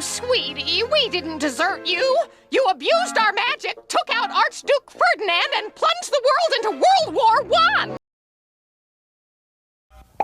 sweetie, we didn't desert you. You abused our magic, took out Archduke Ferdinand, and plunged the world into World War I.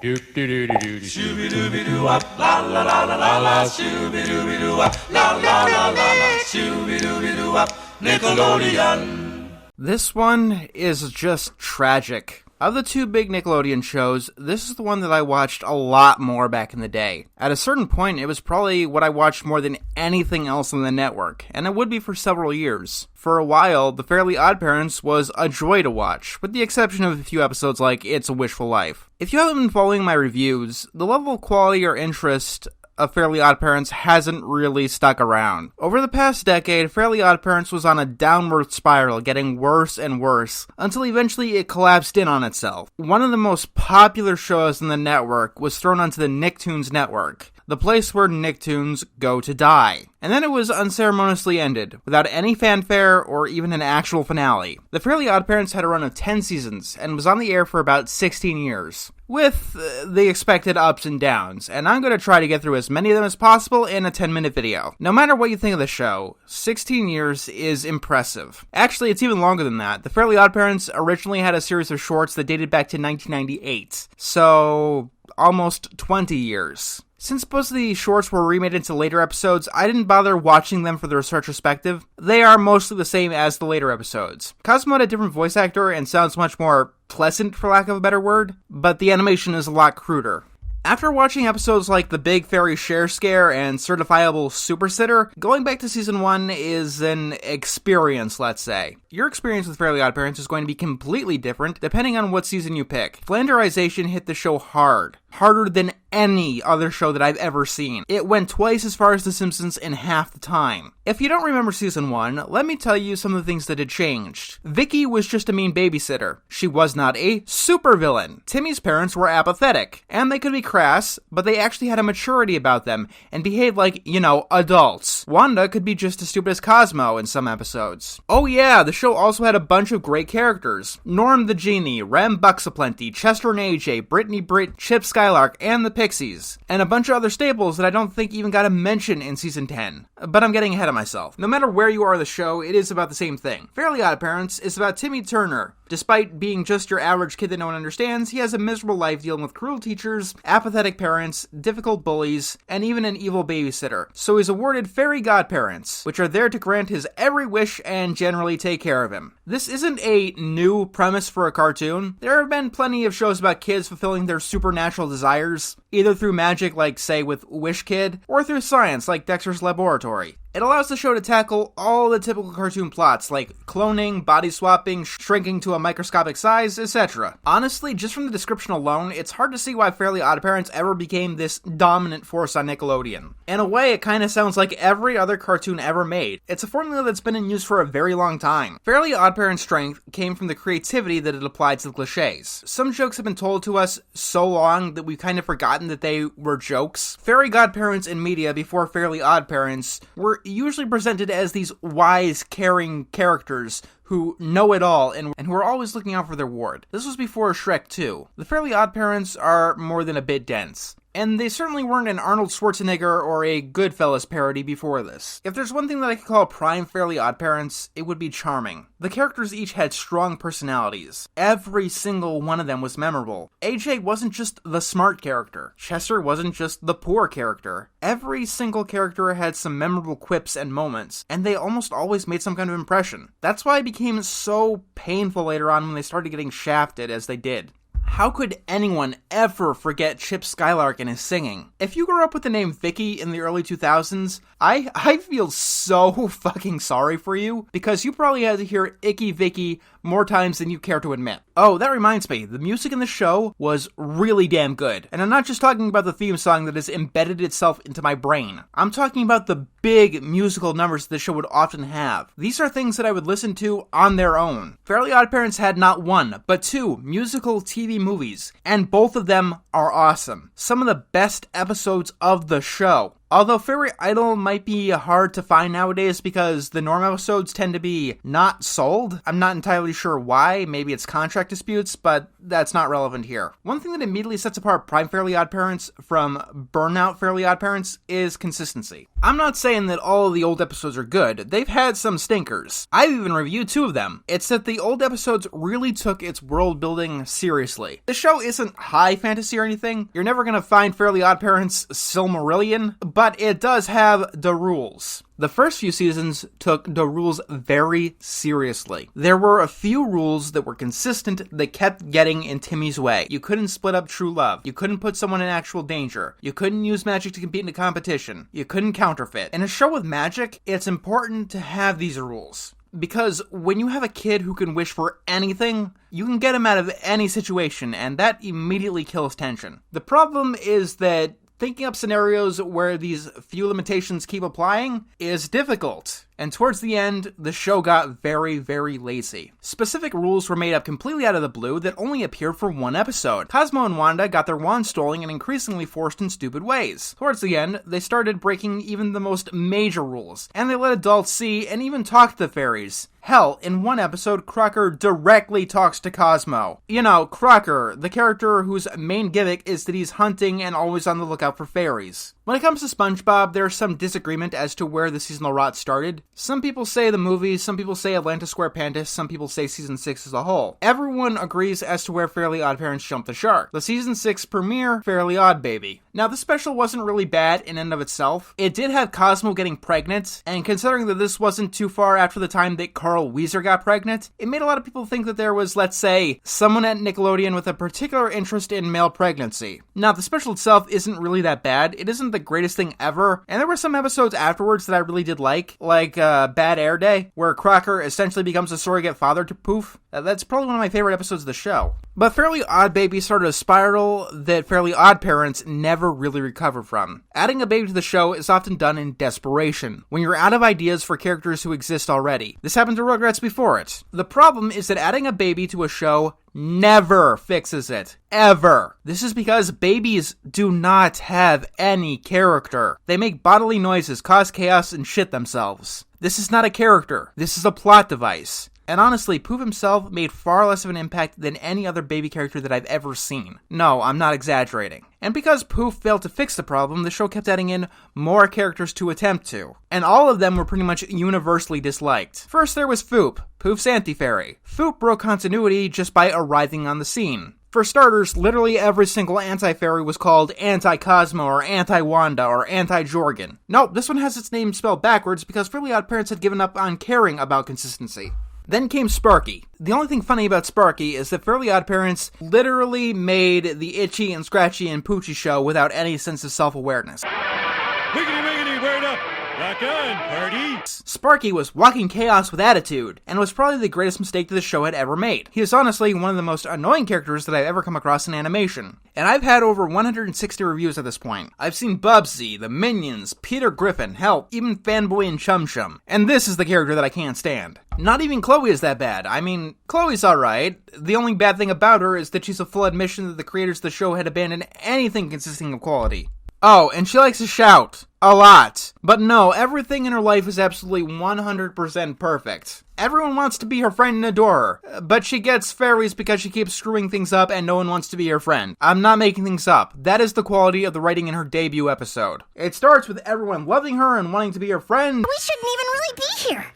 Shooby-dooby-doo-wop, la la la la la la, shooby-dooby-doo-wop, la la la la la, shooby-dooby-doo-wop, Nickelodeon. This one is just tragic. Of the two big Nickelodeon shows, this is the one that I watched a lot more back in the day. At a certain point, it was probably what I watched more than anything else on the network, and it would be for several years. For a while, The Fairly OddParents was a joy to watch, with the exception of a few episodes like It's a Wishful Life. If you haven't been following my reviews, the level of quality or interest of Fairly OddParents hasn't really stuck around. Over the past decade, Fairly OddParents was on a downward spiral, getting worse and worse, until eventually it collapsed in on itself. One of the most popular shows on the network was thrown onto the Nicktoons network, the place where Nicktoons go to die. And then it was unceremoniously ended, without any fanfare or even an actual finale. The Fairly OddParents had a run of 10 seasons, and was on the air for about 16 years, with the expected ups and downs, and I'm going to try to get through as many of them as possible in a 10-minute video. No matter what you think of the show, 16 years is impressive. Actually, it's even longer than that. The Fairly OddParents originally had a series of shorts that dated back to 1998, so almost 20 years. Since most of the shorts were remade into later episodes, I didn't bother watching them for the retrospective. They are mostly the same as the later episodes. Cosmo had a different voice actor and sounds much more pleasant, for lack of a better word, but the animation is a lot cruder. After watching episodes like The Big Fairy Share Scare and Certifiable Super Sitter, going back to Season 1 is an experience, let's say. Your experience with Fairly OddParents is going to be completely different depending on what season you pick. Flanderization hit the show hard. Harder than any other show that I've ever seen. It went twice as far as The Simpsons in half the time. If you don't remember Season 1, let me tell you some of the things that had changed. Vicky was just a mean babysitter. She was not a supervillain. Timmy's parents were apathetic, and they could be crass, but they actually had a maturity about them, and behaved like, adults. Wanda could be just as stupid as Cosmo in some episodes. Oh yeah, the show also had a bunch of great characters. Norm the Genie, Rem Bucksaplenty, Chester and AJ, Brittany Britt, Chip Skylark, and the Pixies, and a bunch of other staples that I don't think even got a mention in Season 10. But I'm getting ahead of myself. No matter where you are in the show, it is about the same thing. Fairly OddParents is about Timmy Turner. Despite being just your average kid that no one understands, he has a miserable life dealing with cruel teachers, apathetic parents, difficult bullies, and even an evil babysitter. So he's awarded fairy godparents, which are there to grant his every wish and generally take care of him. This isn't a new premise for a cartoon. There have been plenty of shows about kids fulfilling their supernatural desires, either through magic like, say, with Wish Kid, or through science like Dexter's Laboratory. It allows the show to tackle all the typical cartoon plots like cloning, body swapping, shrinking to a microscopic size, etc. Honestly, just from the description alone, it's hard to see why Fairly OddParents ever became this dominant force on Nickelodeon. In a way, it kinda sounds like every other cartoon ever made. It's a formula that's been in use for a very long time. Fairly OddParents' strength came from the creativity that it applied to the cliches. Some jokes have been told to us so long that we've kind of forgotten that they were jokes. Fairy godparents in media before Fairly OddParents were usually presented as these wise, caring characters who know it all and who are always looking out for their ward. This was before Shrek 2. The Fairly OddParents are more than a bit dense. And they certainly weren't an Arnold Schwarzenegger or a Goodfellas parody before this. If there's one thing that I could call prime Fairly OddParents, it would be charming. The characters each had strong personalities. Every single one of them was memorable. AJ wasn't just the smart character. Chester wasn't just the poor character. Every single character had some memorable quips and moments, and they almost always made some kind of impression. That's why it became so painful later on when they started getting shafted as they did. How could anyone ever forget Chip Skylark and his singing? If you grew up with the name Vicky in the early 2000s, I feel so fucking sorry for you, because you probably had to hear Icky Vicky more times than you care to admit. Oh, that reminds me, the music in the show was really damn good. And I'm not just talking about the theme song that has embedded itself into my brain. I'm talking about the big musical numbers the show would often have. These are things that I would listen to on their own. Fairly OddParents had not one, but two musical TV movies, and both of them are awesome. Some of the best episodes of the show. Although Fairy Idol might be hard to find nowadays because the Norm episodes tend to be not sold. I'm not entirely sure why, maybe it's contract disputes, but that's not relevant here. One thing that immediately sets apart Prime Fairly OddParents from Burnout Fairly OddParents is consistency. I'm not saying that all of the old episodes are good. They've had some stinkers. I've even reviewed 2 of them. It's that the old episodes really took its world building seriously. The show isn't high fantasy or anything. You're never gonna find Fairly OddParents' Silmarillion, but it does have the rules. The first few seasons took the rules very seriously. There were a few rules that were consistent that kept getting in Timmy's way. You couldn't split up true love. You couldn't put someone in actual danger. You couldn't use magic to compete in a competition. You couldn't counterfeit. In a show with magic, it's important to have these rules. Because when you have a kid who can wish for anything, you can get him out of any situation, and that immediately kills tension. The problem is that thinking up scenarios where these few limitations keep applying is difficult. And towards the end, the show got very, very lazy. Specific rules were made up completely out of the blue that only appeared for 1 episode. Cosmo and Wanda got their wands stolen and increasingly forced in stupid ways. Towards the end, they started breaking even the most major rules, and they let adults see and even talk to the fairies. Hell, in 1 episode, Crocker directly talks to Cosmo. You know, Crocker, the character whose main gimmick is that he's hunting and always on the lookout for fairies. When it comes to SpongeBob, there's some disagreement as to where the seasonal rot started. Some people say the movie, some people say Atlantis SquarePantis, some people say Season 6 as a whole. Everyone agrees as to where Fairly OddParents jumped the shark. The Season 6 premiere, Fairly Odd Baby. Now, the special wasn't really bad in and of itself. It did have Cosmo getting pregnant, and considering that this wasn't too far after the time that Carl Weezer got pregnant, it made a lot of people think that there was, let's say, someone at Nickelodeon with a particular interest in male pregnancy. Now, the special itself isn't really that bad. It isn't the greatest thing ever, and there were some episodes afterwards that I really did like Bad Air Day, where Crocker essentially becomes a surrogate father to Poof. That's probably one of my favorite episodes of the show. But Fairly Odd Baby started a spiral that Fairly OddParents never really recovered from. Adding a baby to the show is often done in desperation, when you're out of ideas for characters who exist already. This happened to Rugrats before it. The problem is that adding a baby to a show never fixes it. Ever. This is because babies do not have any character. They make bodily noises, cause chaos, and shit themselves. This is not a character. This is a plot device. And honestly, Poof himself made far less of an impact than any other baby character that I've ever seen. No, I'm not exaggerating. And because Poof failed to fix the problem, the show kept adding in more characters to attempt to. And all of them were pretty much universally disliked. First there was Foop, Poof's anti-fairy. Foop broke continuity just by arriving on the scene. For starters, literally every single anti-fairy was called Anti-Cosmo or Anti-Wanda or Anti-Jorgen. Nope, this one has its name spelled backwards because Fairly OddParents had given up on caring about consistency. Then came Sparky. The only thing funny about Sparky is that Fairly OddParents literally made the Itchy and Scratchy and Poochie show without any sense of self-awareness. Wiggity, word up! Rock on, party! Sparky was walking chaos with attitude, and was probably the greatest mistake that the show had ever made. He is honestly one of the most annoying characters that I've ever come across in animation. And I've had over 160 reviews at this point. I've seen Bubsy, the Minions, Peter Griffin, hell, even Fanboy and Chum Chum. And this is the character that I can't stand. Not even Chloe is that bad. I mean, Chloe's alright. The only bad thing about her is that she's a full admission that the creators of the show had abandoned anything consisting of quality. Oh, and she likes to shout. A lot. But no, everything in her life is absolutely 100% perfect. Everyone wants to be her friend and adore her, but she gets fairies because she keeps screwing things up and no one wants to be her friend. I'm not making things up. That is the quality of the writing in her debut episode. It starts with everyone loving her and wanting to be her friend. We shouldn't even really be here.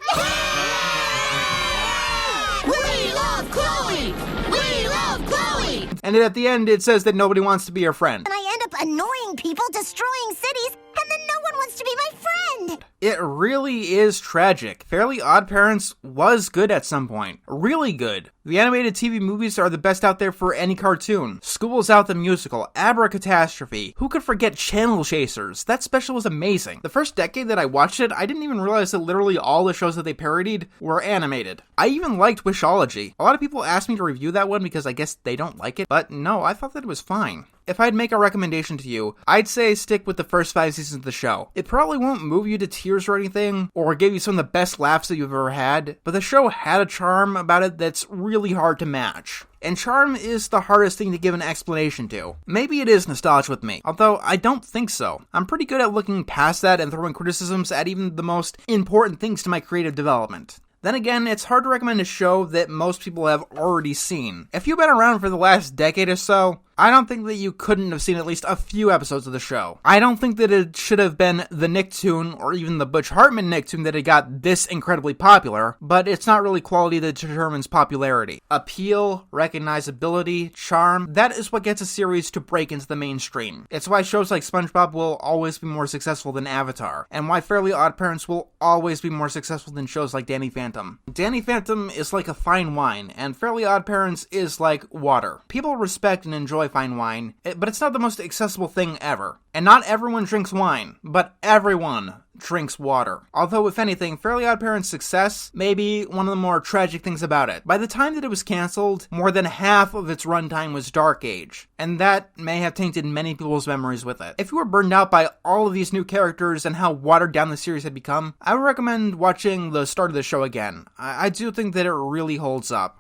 We love Chloe! We love Chloe! And at the end, it says that nobody wants to be her friend. And I end up annoying people, destroying cities, and then no one wants to be my friend. It really is tragic. Fairly OddParents was good at some point. Really good. The animated TV movies are the best out there for any cartoon. School's Out the musical, Abracatastrophe. Who could forget Channel Chasers? That special was amazing. The first decade that I watched it, I didn't even realize that literally all the shows that they parodied were animated. I even liked Wishology. A lot of people asked me to review that one because I guess they don't like it, but no, I thought that it was fine. If I'd make a recommendation to you, I'd say stick with the first 5 seasons of the show. It probably won't move you to tears or anything, or give you some of the best laughs that you've ever had, but the show had a charm about it that's really hard to match. And charm is the hardest thing to give an explanation to. Maybe it is nostalgia with me, although I don't think so. I'm pretty good at looking past that and throwing criticisms at even the most important things to my creative development. Then again, it's hard to recommend a show that most people have already seen. If you've been around for the last decade or so, I don't think that you couldn't have seen at least a few episodes of the show. I don't think that it should have been the Nicktoon or even the Butch Hartman Nicktoon that it got this incredibly popular, but it's not really quality that determines popularity. Appeal, recognizability, charm, that is what gets a series to break into the mainstream. It's why shows like SpongeBob will always be more successful than Avatar, and why Fairly OddParents will always be more successful than shows like Danny Phantom. Danny Phantom is like a fine wine, and Fairly OddParents is like water. People respect and enjoy fine wine, but it's not the most accessible thing ever. And not everyone drinks wine, but everyone drinks water. Although, if anything, Fairly OddParents' success may be one of the more tragic things about it. By the time that it was canceled, more than half of its runtime was Dark Age, and that may have tainted many people's memories with it. If you were burned out by all of these new characters and how watered down the series had become, I would recommend watching the start of the show again. I do think that it really holds up.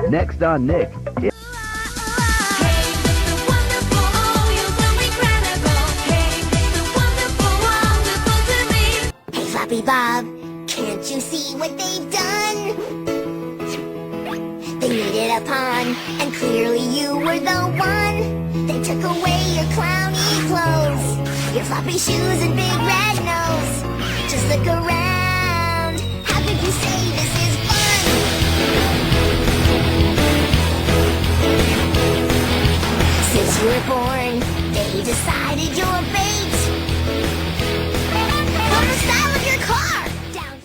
Next on Nick. Floppy Bob, can't you see what they've done? They made it a pond, and clearly you were the one. They took away your clowny clothes, your floppy shoes and big red nose. Just look around, how could you say this is fun? Since you were born, they decided you're big.